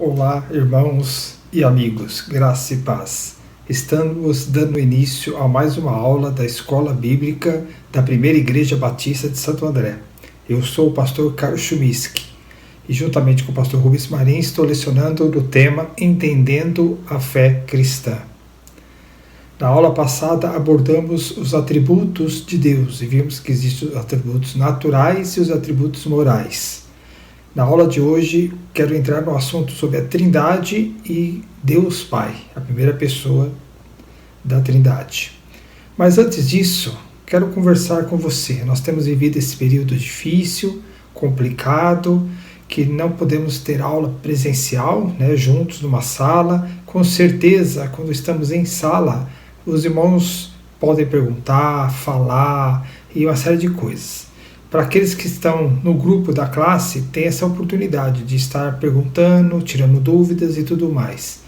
Olá, irmãos e amigos, graça e paz. Estamos dando início a mais uma aula da Escola Bíblica da Primeira Igreja Batista de Santo André. Eu sou o pastor Carlos Chumiski e juntamente com o pastor Rubens Marins estou lecionando no tema Entendendo a Fé Cristã. Na aula passada abordamos os atributos de Deus e vimos que existem os atributos naturais e os atributos morais. Na aula de hoje, quero entrar no assunto sobre a Trindade e Deus Pai, a primeira pessoa da Trindade. Mas antes disso, quero conversar com você. Nós temos vivido esse período difícil, complicado, que não podemos ter aula presencial, juntos numa sala. Com certeza, quando estamos em sala, os irmãos podem perguntar, falar e uma série de coisas. Para aqueles que estão no grupo da classe, tem essa oportunidade de estar perguntando, tirando dúvidas e tudo mais.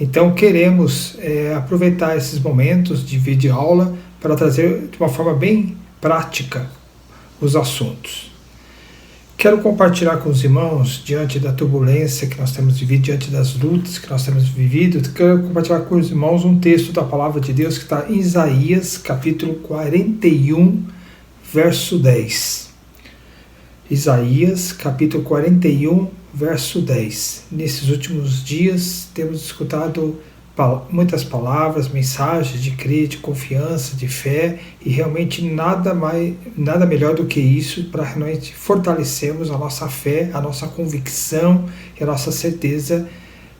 Então queremos aproveitar esses momentos de videoaula para trazer de uma forma bem prática os assuntos. Quero compartilhar com os irmãos, diante da turbulência que nós temos vivido, diante das lutas que nós temos vivido, quero compartilhar com os irmãos um texto da Palavra de Deus que está em Isaías, capítulo 41, verso 10. Isaías, capítulo 41, verso 10. Nesses últimos dias temos escutado muitas palavras, mensagens de crer, de confiança, de fé, e realmente nada melhor do que isso para nós fortalecermos a nossa fé, a nossa convicção e a nossa certeza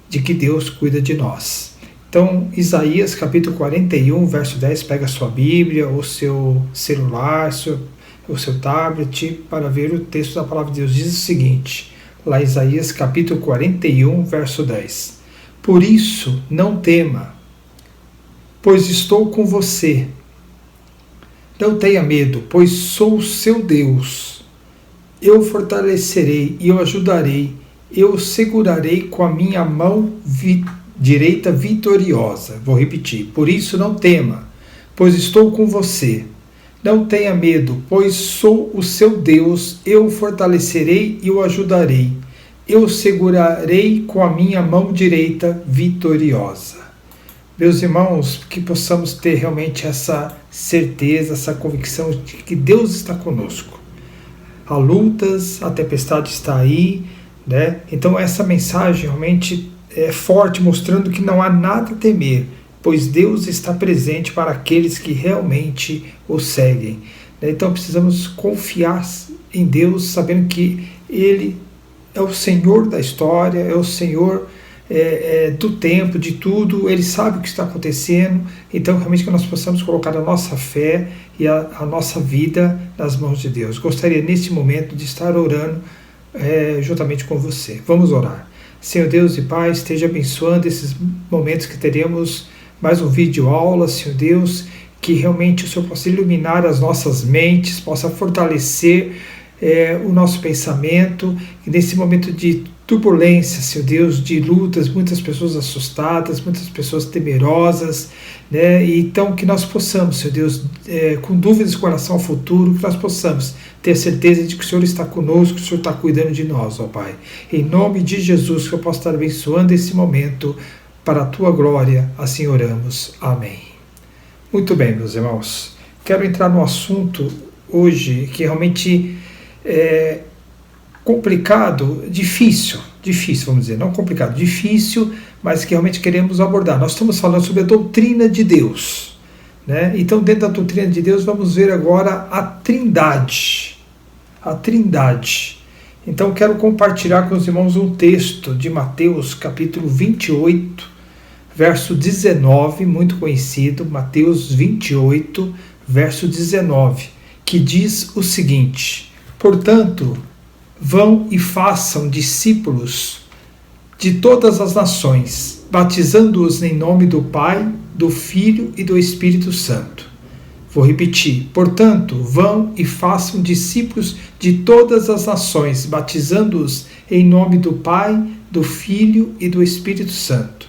de que Deus cuida de nós. Então, Isaías capítulo 41, verso 10, pega a sua Bíblia, o seu celular, o seu tablet, para ver o texto da Palavra de Deus. Diz o seguinte, lá em Isaías capítulo 41, verso 10. Por isso, não tema, pois estou com você. Não tenha medo, pois sou o seu Deus. Eu fortalecerei e eu ajudarei, eu segurarei com a minha mão direita vitoriosa. Vou repetir. Por isso não tema, pois estou com você. Não tenha medo, pois sou o seu Deus. Eu o fortalecerei e o ajudarei. Eu segurarei com a minha mão direita vitoriosa. Meus irmãos, que possamos ter realmente essa certeza, essa convicção de que Deus está conosco. Há lutas, a tempestade está aí, Então essa mensagem realmente é forte, mostrando que não há nada a temer, pois Deus está presente para aqueles que realmente o seguem. Então precisamos confiar em Deus, sabendo que Ele é o Senhor da história, é o Senhor do tempo, de tudo. Ele sabe o que está acontecendo. Então realmente que nós possamos colocar a nossa fé e a nossa vida nas mãos de Deus. Gostaria neste momento de estar orando juntamente com você. Vamos orar. Senhor Deus e Pai, esteja abençoando esses momentos que teremos mais um vídeo aula, Senhor Deus, que realmente o Senhor possa iluminar as nossas mentes, possa fortalecer o nosso pensamento, e nesse momento de turbulência, Senhor Deus, de lutas, muitas pessoas assustadas, muitas pessoas temerosas, E então que nós possamos, Senhor Deus, com dúvidas com relação ao futuro, que nós possamos ter certeza de que o Senhor está conosco, que o Senhor está cuidando de nós, ó Pai. Em nome de Jesus, que eu possa estar abençoando esse momento, para a Tua glória, assim oramos. Amém. Muito bem, meus irmãos. Quero entrar no assunto hoje que realmente é complicado, difícil, vamos dizer, não complicado, difícil, mas que realmente queremos abordar. Nós estamos falando sobre a doutrina de Deus, Então, dentro da doutrina de Deus, vamos ver agora a Trindade. A Trindade. Então, quero compartilhar com os irmãos um texto de Mateus, capítulo 28, verso 19, muito conhecido, Mateus 28, verso 19, que diz o seguinte: Portanto, vão e façam discípulos de todas as nações, batizando-os em nome do Pai, do Filho e do Espírito Santo. Vou repetir. Portanto, vão e façam discípulos de todas as nações, batizando-os em nome do Pai, do Filho e do Espírito Santo.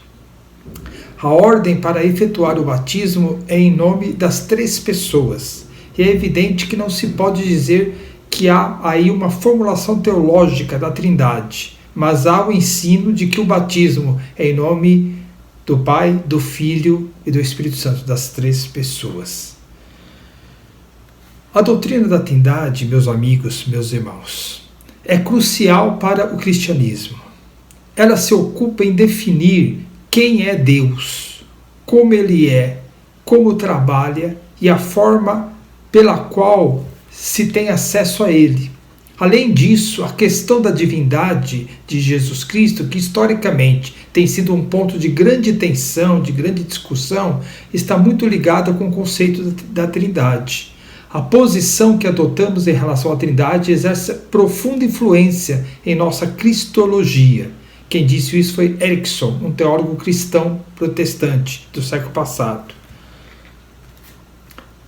A ordem para efetuar o batismo é em nome das três pessoas. E é evidente que não se pode dizer que há aí uma formulação teológica da Trindade, mas há o ensino de que o batismo é em nome do Pai, do Filho e do Espírito Santo, das três pessoas. A doutrina da Trindade, meus amigos, meus irmãos, é crucial para o cristianismo. Ela se ocupa em definir quem é Deus, como Ele é, como trabalha e a forma pela qual se tem acesso a Ele. Além disso, a questão da divindade de Jesus Cristo, que historicamente tem sido um ponto de grande tensão, de grande discussão, está muito ligada com o conceito da Trindade. A posição que adotamos em relação à Trindade exerce profunda influência em nossa cristologia. Quem disse isso foi Erickson, um teólogo cristão protestante do século passado.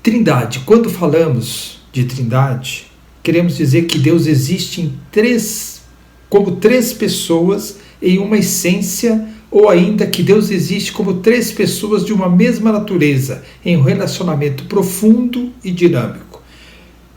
Trindade. Quando falamos de Trindade, queremos dizer que Deus existe como três pessoas em uma essência, ou ainda que Deus existe como três pessoas de uma mesma natureza, em um relacionamento profundo e dinâmico.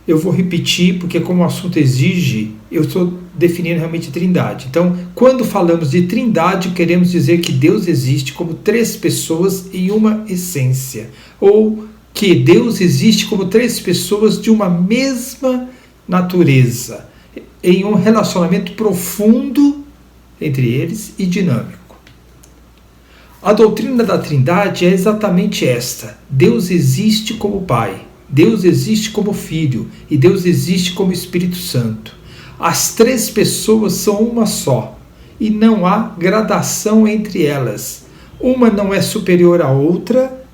Eu vou repetir, porque como o assunto exige, eu estou definindo realmente Trindade. Então, quando falamos de Trindade, queremos dizer que Deus existe como três pessoas em uma essência, ou que Deus existe como três pessoas de uma mesma natureza, em um relacionamento profundo entre eles e dinâmico. A doutrina da Trindade é exatamente esta: Deus existe como Pai, Deus existe como Filho e Deus existe como Espírito Santo. As três pessoas são uma só e não há gradação entre elas. Uma não é superior à outra,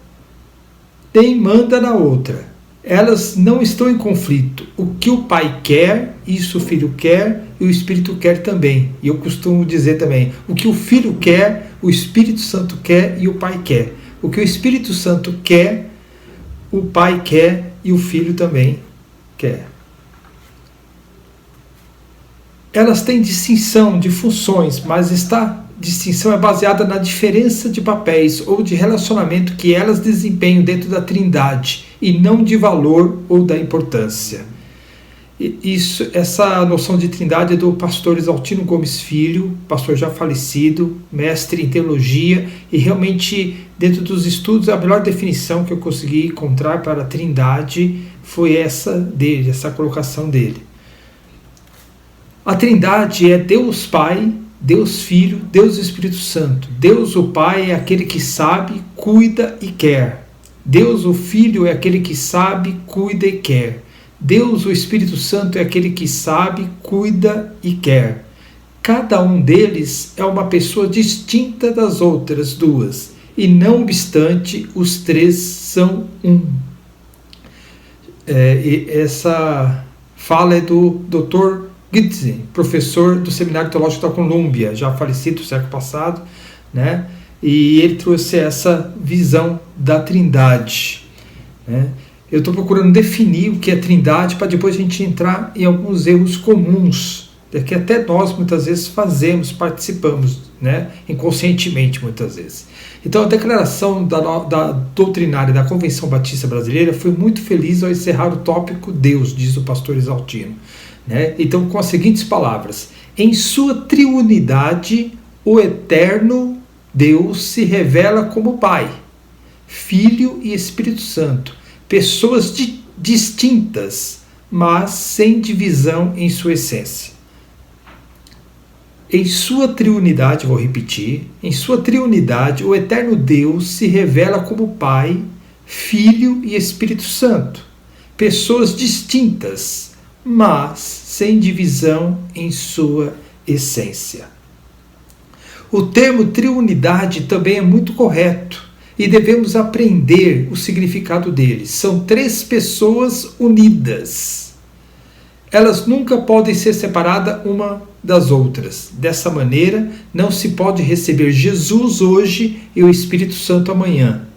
nem manda na outra. Elas não estão em conflito. O que o Pai quer, isso o Filho quer e o Espírito quer também. E eu costumo dizer também, o que o Filho quer, o Espírito Santo quer e o Pai quer. O que o Espírito Santo quer, o Pai quer e o Filho também quer. Elas têm distinção de funções, mas esta distinção é baseada na diferença de papéis ou de relacionamento que elas desempenham dentro da Trindade e não de valor ou da importância. Essa noção de Trindade é do pastor Exaltino Gomes Filho, pastor já falecido, mestre em teologia, e realmente dentro dos estudos a melhor definição que eu consegui encontrar para a Trindade foi essa dele, essa colocação dele. A Trindade é Deus Pai, Deus Filho, Deus Espírito Santo. Deus o Pai é aquele que sabe, cuida e quer. Deus o Filho é aquele que sabe, cuida e quer. Deus o Espírito Santo é aquele que sabe, cuida e quer. Cada um deles é uma pessoa distinta das outras duas, e não obstante, os três são um. Essa fala é do Dr. Gitze, professor do Seminário Teológico da Colômbia, já falecido no século passado, né? E ele trouxe essa visão da Trindade, né? Eu estou procurando definir o que é Trindade para depois a gente entrar em alguns erros comuns, que até nós muitas vezes fazemos, participamos, né? Inconscientemente muitas vezes. Então a declaração da doutrinária da Convenção Batista Brasileira foi muito feliz ao encerrar o tópico Deus, diz o pastor Exaltino. Né? Então, com as seguintes palavras: em sua triunidade, o eterno Deus se revela como Pai, Filho e Espírito Santo, pessoas distintas, mas sem divisão em sua essência. Em sua triunidade, vou repetir, em sua triunidade, o eterno Deus se revela como Pai, Filho e Espírito Santo, pessoas distintas, mas sem divisão em sua essência. O termo triunidade também é muito correto e devemos aprender o significado dele. São três pessoas unidas. Elas nunca podem ser separadas uma das outras. Dessa maneira, não se pode receber Jesus hoje e o Espírito Santo amanhã.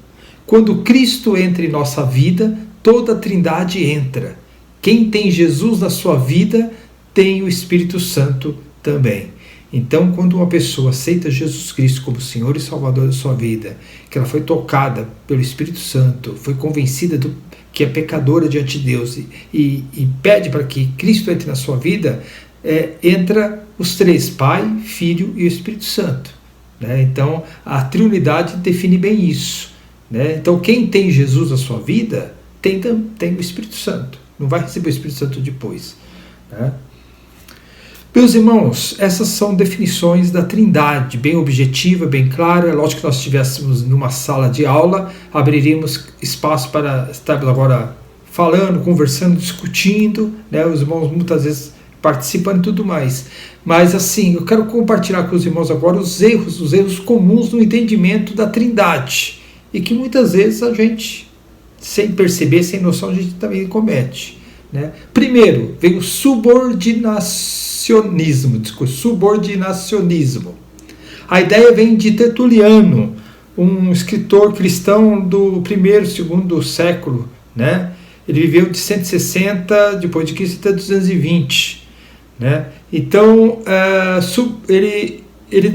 Quando Cristo entra em nossa vida, toda a Trindade entra. Quem tem Jesus na sua vida, tem o Espírito Santo também. Então, quando uma pessoa aceita Jesus Cristo como Senhor e Salvador da sua vida, que ela foi tocada pelo Espírito Santo, foi convencida que é pecadora diante de Deus e pede para que Cristo entre na sua vida, entra os três, Pai, Filho e o Espírito Santo. Né? Então, a Trindade define bem isso. Né? Então, quem tem Jesus na sua vida, tem o Espírito Santo. Não vai receber o Espírito Santo depois. Né? Meus irmãos, essas são definições da Trindade, bem objetiva, bem clara. É lógico que nós estivéssemos numa sala de aula, abriríamos espaço para estarmos agora falando, conversando, discutindo, né? Os irmãos muitas vezes participando e tudo mais. Mas assim, eu quero compartilhar com os irmãos agora os erros comuns no entendimento da Trindade, e que muitas vezes a gente, sem perceber, sem noção, a gente também comete. Né? Primeiro, vem o subordinacionismo. A ideia vem de Tertuliano, um escritor cristão do primeiro e segundo século. Né? Ele viveu de 160 depois de Cristo até 220. Né? Então, ele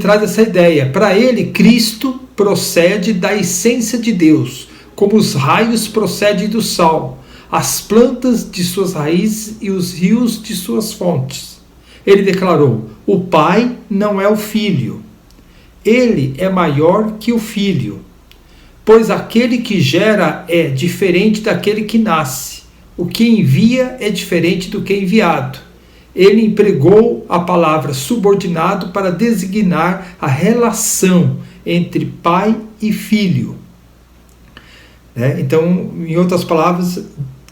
traz essa ideia. Para ele, Cristo procede da essência de Deus, como os raios procedem do sol, as plantas de suas raízes e os rios de suas fontes. Ele declarou: o Pai não é o Filho. Ele é maior que o Filho, pois aquele que gera é diferente daquele que nasce. O que envia é diferente do que é enviado. Ele empregou a palavra subordinado para designar a relação entre pai e filho. Então, em outras palavras,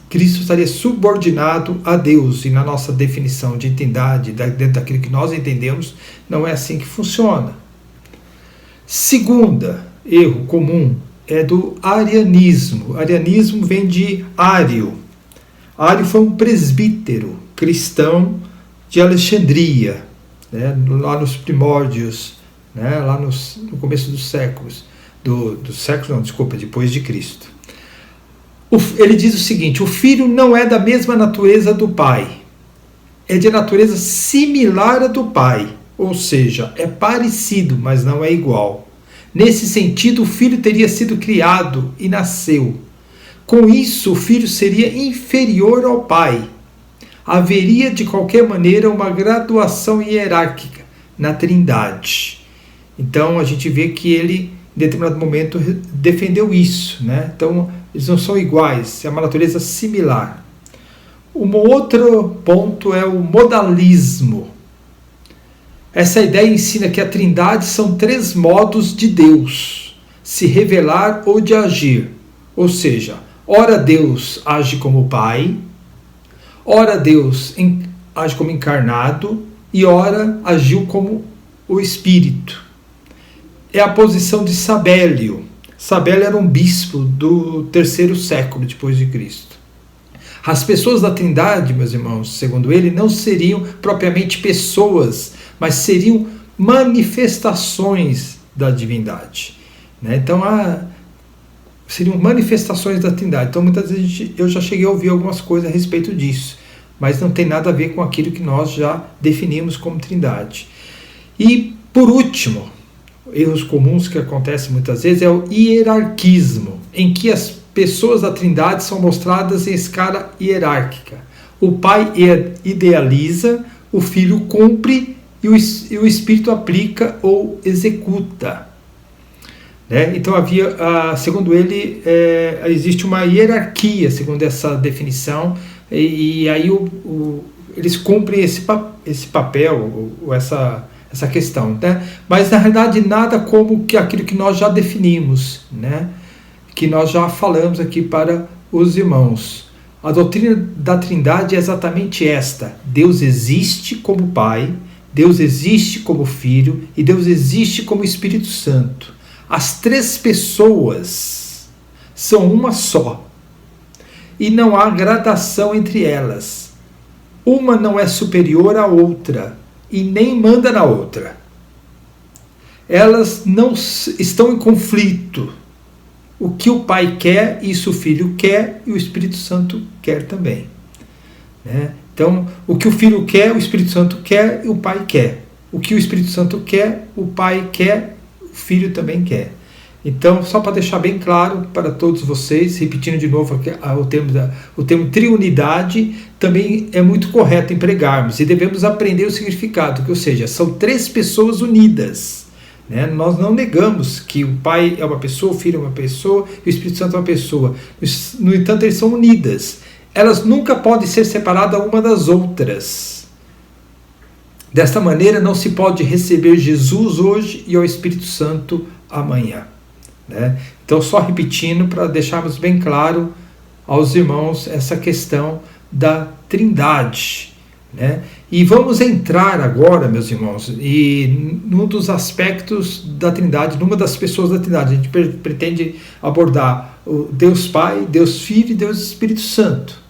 Cristo estaria subordinado a Deus, e na nossa definição de entidade, dentro daquilo que nós entendemos, não é assim que funciona. Segunda erro comum é do arianismo. Arianismo vem de Ário. Ário foi um presbítero cristão de Alexandria, né, lá nos primórdios, né, lá no começo dos séculos, depois de Cristo. Ele diz o seguinte: o filho não é da mesma natureza do pai, é de natureza similar à do pai, ou seja, é parecido, mas não é igual. Nesse sentido, o filho teria sido criado e nasceu. Com isso, o filho seria inferior ao pai. Haveria, de qualquer maneira, uma graduação hierárquica na Trindade. Então, a gente vê que ele, em determinado momento, defendeu isso. Né? Então, eles não são iguais, é uma natureza similar. Um outro ponto é o modalismo. Essa ideia ensina que a Trindade são três modos de Deus se revelar ou de agir. Ou seja, ora Deus age como Pai, ora Deus age como encarnado e ora agiu como o Espírito. É a posição de Sabélio. Sabélio era um bispo do terceiro século depois de Cristo. As pessoas da Trindade, meus irmãos, segundo ele, não seriam propriamente pessoas, mas seriam manifestações da divindade. Né? Então, seriam manifestações da Trindade. Então, muitas vezes eu já cheguei a ouvir algumas coisas a respeito disso, mas não tem nada a ver com aquilo que nós já definimos como Trindade. E, por último, erros comuns que acontecem muitas vezes é o hierarquismo, em que as pessoas da Trindade são mostradas em escala hierárquica. O Pai idealiza, o Filho cumpre e o Espírito aplica ou executa. Né? Então segundo ele, existe uma hierarquia, segundo essa definição, e aí eles cumprem esse papel, essa questão. Né? Mas na realidade nada como aquilo que nós já definimos, né? Que nós já falamos aqui para os irmãos. A doutrina da Trindade é exatamente esta: Deus existe como Pai, Deus existe como Filho e Deus existe como Espírito Santo. As três pessoas são uma só e não há gradação entre elas. Uma não é superior à outra e nem manda na outra. Elas não estão em conflito. O que o Pai quer, isso o Filho quer e o Espírito Santo quer também. Né? Então, o que o Filho quer, o Espírito Santo quer e o Pai quer. O que o Espírito Santo quer, o Pai quer, o Filho também quer. Então, só para deixar bem claro para todos vocês, repetindo de novo o termo triunidade também é muito correto empregarmos e devemos aprender o significado, ou seja, são três pessoas unidas. Né? Nós não negamos que o Pai é uma pessoa, o Filho é uma pessoa e o Espírito Santo é uma pessoa. No entanto, eles são unidas. Elas nunca podem ser separadas uma das outras. Desta maneira, não se pode receber Jesus hoje e o Espírito Santo amanhã. Né? Então, só repetindo para deixarmos bem claro aos irmãos essa questão da Trindade. Né? E vamos entrar agora, meus irmãos, num dos aspectos da Trindade, numa das pessoas da Trindade. A gente pretende abordar o Deus Pai, Deus Filho e Deus Espírito Santo.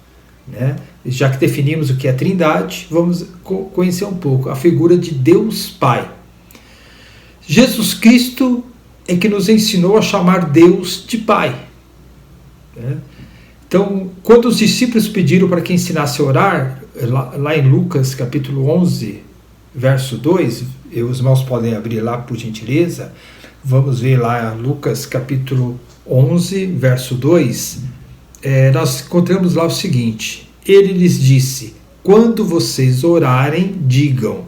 Né? Já que definimos o que é Trindade, vamos conhecer um pouco a figura de Deus Pai. Jesus Cristo é que nos ensinou a chamar Deus de Pai. Né? Então, quando os discípulos pediram para que ensinasse a orar, lá em Lucas capítulo 11, verso 2, os irmãos podem abrir lá por gentileza, vamos ver lá Lucas capítulo 11, verso 2, nós encontramos lá o seguinte: ele lhes disse, quando vocês orarem, digam,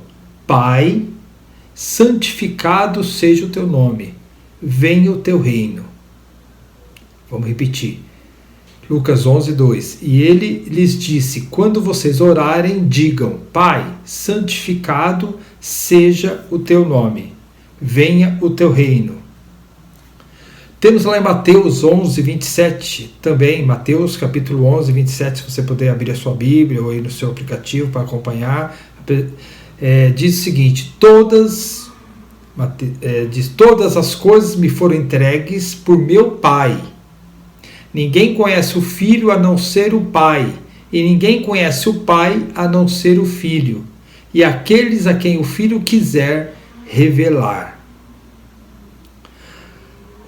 Pai, santificado seja o teu nome, venha o teu reino. Vamos repetir. Lucas 11, 2. E ele lhes disse, quando vocês orarem, digam, Pai, santificado seja o teu nome, venha o teu reino. Temos lá em Mateus 11, 27, também, Mateus capítulo 11, 27, se você puder abrir a sua Bíblia ou aí no seu aplicativo para acompanhar, diz o seguinte, todas as coisas me foram entregues por meu Pai. Ninguém conhece o Filho a não ser o Pai, e ninguém conhece o Pai a não ser o Filho, e aqueles a quem o Filho quiser revelar.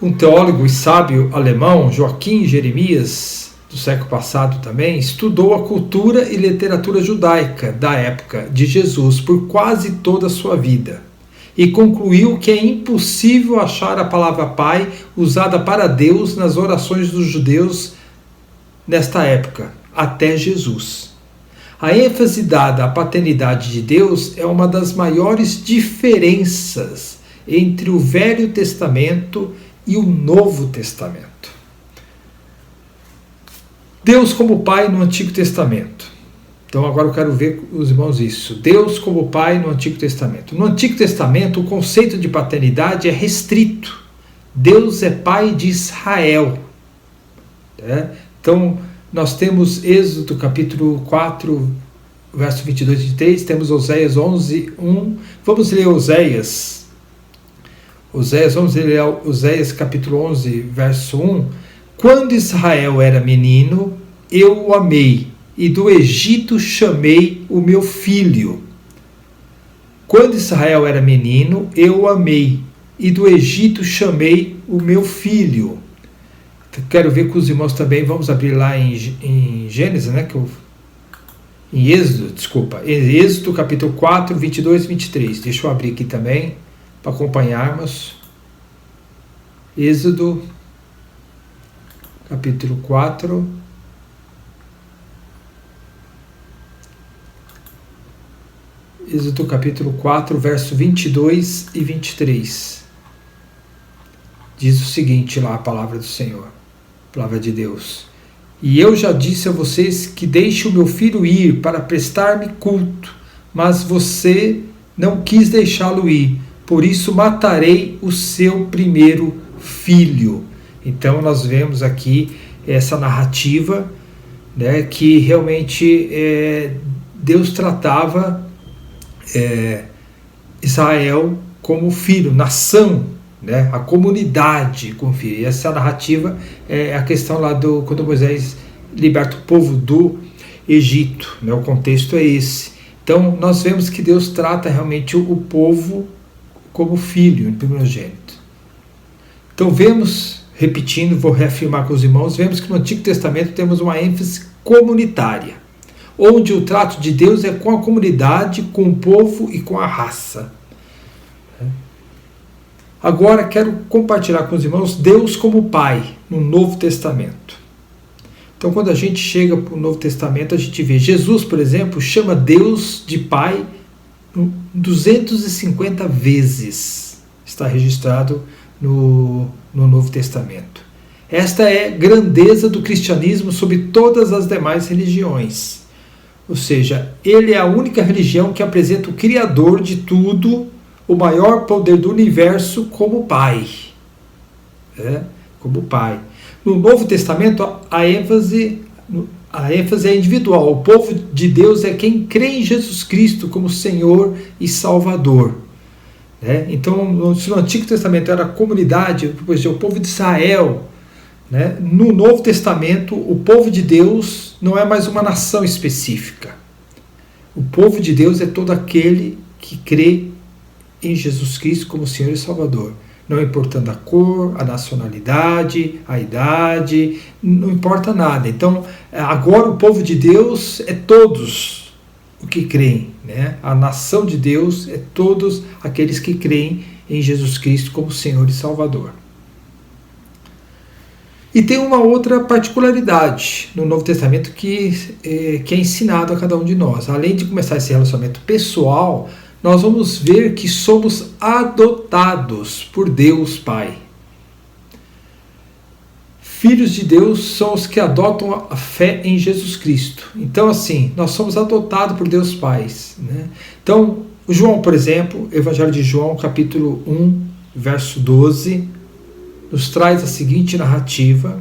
Um teólogo e sábio alemão, Joaquim Jeremias, do século passado também, estudou a cultura e literatura judaica da época de Jesus por quase toda a sua vida e concluiu que é impossível achar a palavra Pai usada para Deus nas orações dos judeus nesta época, até Jesus. A ênfase dada à paternidade de Deus é uma das maiores diferenças entre o Velho Testamento e o Novo Testamento. Deus como Pai no Antigo Testamento. Então agora eu quero ver os irmãos isso. Deus como Pai no Antigo Testamento. No Antigo Testamento o conceito de paternidade é restrito. Deus é Pai de Israel. Né? Então nós temos Êxodo capítulo 4, verso 22 e 23, temos Oséias 11, 1. Vamos ler Oséias capítulo 11, verso 1. Quando Israel era menino, eu o amei, e do Egito chamei o meu filho. Quando Israel era menino, eu o amei, e do Egito chamei o meu filho. Quero ver com os irmãos também, vamos abrir lá em Gênesis, né? Em Êxodo capítulo 4, 22 e 23. Deixa eu abrir aqui também, para acompanharmos. Êxodo capítulo 4, Êxodo capítulo 4, verso 22 e 23. Diz o seguinte lá a palavra do Senhor, a palavra de Deus. E eu já disse a vocês que deixe o meu filho ir para prestar-me culto, mas você não quis deixá-lo ir, por isso matarei o seu primeiro filho. Então nós vemos aqui essa narrativa, né, que realmente Deus tratava Israel como filho, nação, né, a comunidade como filho. E essa narrativa é a questão lá quando Moisés liberta o povo do Egito, né, o contexto é esse. Então nós vemos que Deus trata realmente o povo como filho, primogênito. Então vemos, repetindo, vou reafirmar com os irmãos, vemos que no Antigo Testamento temos uma ênfase comunitária, onde o trato de Deus é com a comunidade, com o povo e com a raça. Agora quero compartilhar com os irmãos Deus como Pai no Novo Testamento. Então, quando a gente chega para o Novo Testamento, a gente vê Jesus, por exemplo, chama Deus de Pai 250 vezes. Está registrado no Novo Testamento. Esta é a grandeza do cristianismo sobre todas as demais religiões. Ou seja, ele é a única religião que apresenta o Criador de tudo, o maior poder do universo, como Pai. Como Pai. No Novo Testamento, a ênfase é individual. O povo de Deus é quem crê em Jesus Cristo como Senhor e Salvador. Então, se no Antigo Testamento era a comunidade, depois o povo de Israel, no Novo Testamento, o povo de Deus não é mais uma nação específica. O povo de Deus é todo aquele que crê em Jesus Cristo como Senhor e Salvador. Não importando a cor, a nacionalidade, a idade, não importa nada. Então, agora o povo de Deus é todos o que creem. A nação de Deus é todos aqueles que creem em Jesus Cristo como Senhor e Salvador. E tem uma outra particularidade no Novo Testamento que é ensinado a cada um de nós. Além de começar esse relacionamento pessoal, nós vamos ver que somos adotados por Deus Pai. Filhos de Deus são os que adotam a fé em Jesus Cristo. Então, assim, nós somos adotados por Deus Pai. Então, o João, por exemplo, Evangelho de João, capítulo 1, verso 12, nos traz a seguinte narrativa: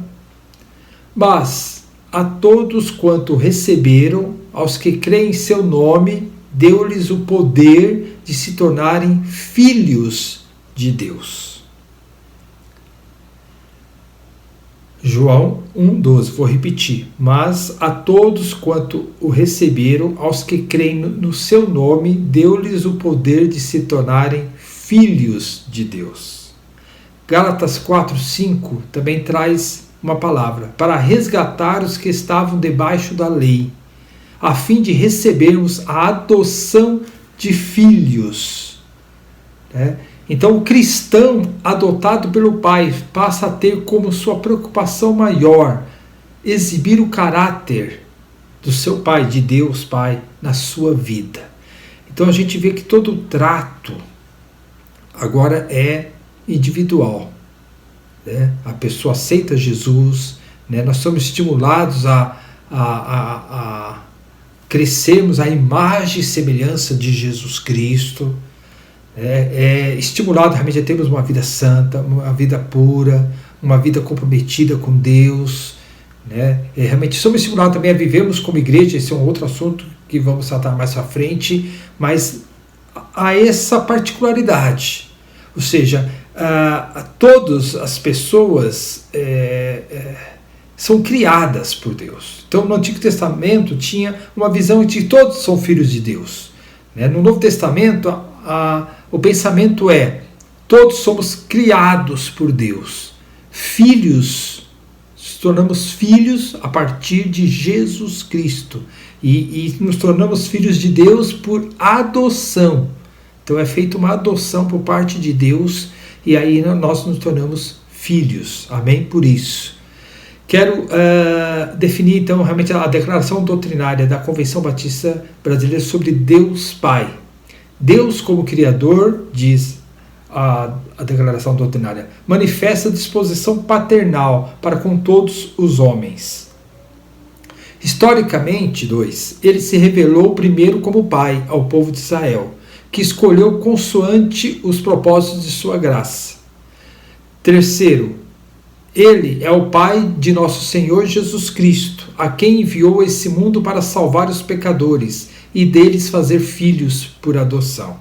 mas a todos quanto receberam, aos que creem em seu nome, deu-lhes o poder de se tornarem filhos de Deus. João 1,12, vou repetir. Mas a todos quanto o receberam, aos que creem no seu nome, deu-lhes o poder de se tornarem filhos de Deus. Gálatas 4,5 também traz uma palavra: para resgatar os que estavam debaixo da lei, a fim de recebermos a adoção de filhos. Então, o cristão adotado pelo Pai passa a ter como sua preocupação maior exibir o caráter do seu Pai, de Deus Pai, na sua vida. Então, a gente vê que todo o trato agora é individual. A pessoa aceita Jesus, nós somos estimulados a crescermos a imagem e semelhança de Jesus Cristo, estimulado realmente a termos uma vida santa, uma vida pura, uma vida comprometida com Deus, realmente somos estimulados também a vivermos como igreja. Esse é um outro assunto que vamos tratar mais à frente, mas há essa particularidade, ou seja, todas as pessoas são criadas por Deus. Então, no Antigo Testamento tinha uma visão de que todos são filhos de Deus. No Novo Testamento, o pensamento é: todos somos criados por Deus. Filhos, nos tornamos filhos a partir de Jesus Cristo. E nos tornamos filhos de Deus por adoção. Então, é feita uma adoção por parte de Deus, e aí nós nos tornamos filhos. Amém? Por isso. Quero definir, então, realmente a declaração doutrinária da Convenção Batista Brasileira sobre Deus Pai. Deus, como Criador, diz a declaração doutrinária, manifesta disposição paternal para com todos os homens. Historicamente, ele se revelou primeiro como Pai ao povo de Israel, que escolheu consoante os propósitos de sua graça. Terceiro, ele é o Pai de nosso Senhor Jesus Cristo, a quem enviou esse mundo para salvar os pecadores e deles fazer filhos por adoção.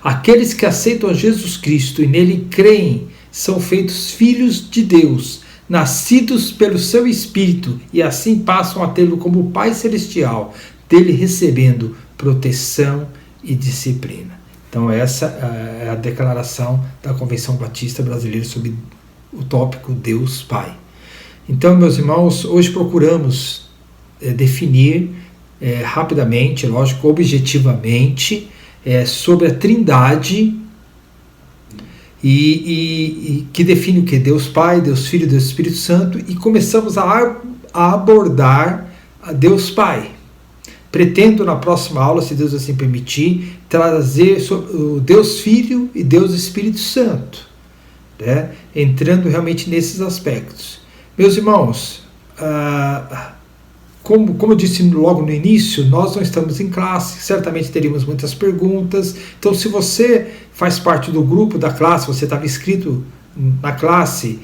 Aqueles que aceitam a Jesus Cristo e nele creem são feitos filhos de Deus, nascidos pelo seu Espírito, e assim passam a tê-lo como Pai Celestial, dele recebendo proteção e disciplina. Então, essa é a declaração da Convenção Batista Brasileira sobre o tópico Deus Pai. Então, meus irmãos, hoje procuramos definir rapidamente, lógico, objetivamente, sobre a Trindade e que define o que? Deus Pai, Deus Filho, Deus Espírito Santo, e começamos a abordar a Deus Pai. Pretendo na próxima aula, se Deus assim permitir, trazer o Deus Filho e Deus Espírito Santo, né? Entrando realmente nesses aspectos. Meus irmãos, como eu disse logo no início, nós não estamos em classe, certamente teríamos muitas perguntas. Então, se você faz parte do grupo da classe, você estava inscrito na classe,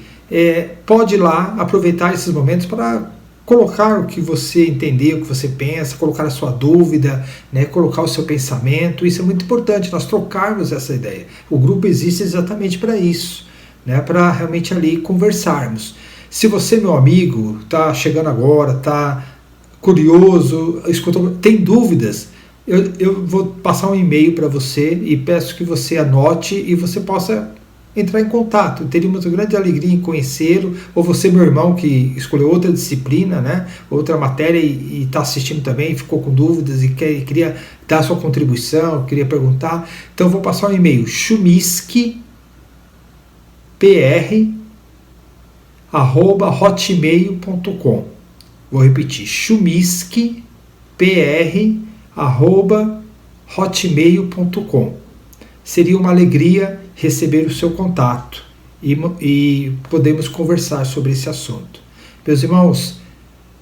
pode ir lá aproveitar esses momentos para colocar o que você entendeu, o que você pensa, colocar a sua dúvida, né, colocar o seu pensamento. Isso é muito importante, nós trocarmos essa ideia. O grupo existe exatamente para isso, né, para realmente ali conversarmos. Se você, meu amigo, está chegando agora, está curioso, tem dúvidas, eu vou passar um e-mail para você e peço que você anote e você possa entrar em contato. Teríamos uma grande alegria em conhecê-lo, ou você, meu irmão, que escolheu outra disciplina, né, outra matéria e está assistindo também, ficou com dúvidas e queria dar sua contribuição, queria perguntar. Então vou passar um e-mail, chumisquepr@hotmail.com. Vou repetir, chumisquepr@hotmail.com. Seria uma alegria receber o seu contato e podemos conversar sobre esse assunto. Meus irmãos,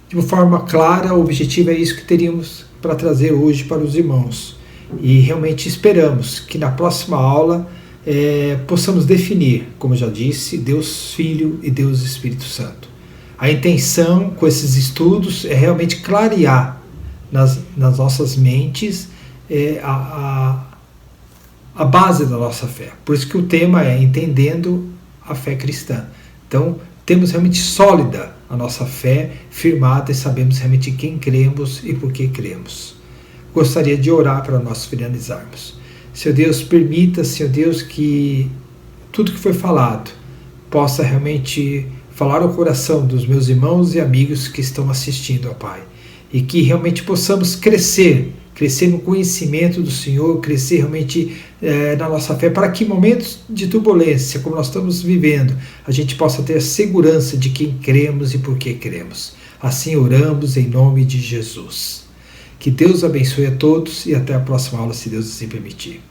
de uma forma clara, o objetivo é isso que teríamos para trazer hoje para os irmãos. E realmente esperamos que na próxima aula possamos definir, como eu já disse, Deus Filho e Deus Espírito Santo. A intenção com esses estudos é realmente clarear nas nossas mentes a base da nossa fé. Por isso que o tema é Entendendo a Fé Cristã. Então, temos realmente sólida a nossa fé, firmada, e sabemos realmente quem cremos e por que cremos. Gostaria de orar para nós finalizarmos. Senhor Deus, permita, Senhor Deus, que tudo que foi falado possa realmente falar ao coração dos meus irmãos e amigos que estão assistindo, ó Pai. E que realmente possamos crescer no conhecimento do Senhor, crescer realmente na nossa fé, para que em momentos de turbulência, como nós estamos vivendo, a gente possa ter a segurança de quem cremos e por que cremos. Assim oramos em nome de Jesus. Que Deus abençoe a todos e até a próxima aula, se Deus assim permitir.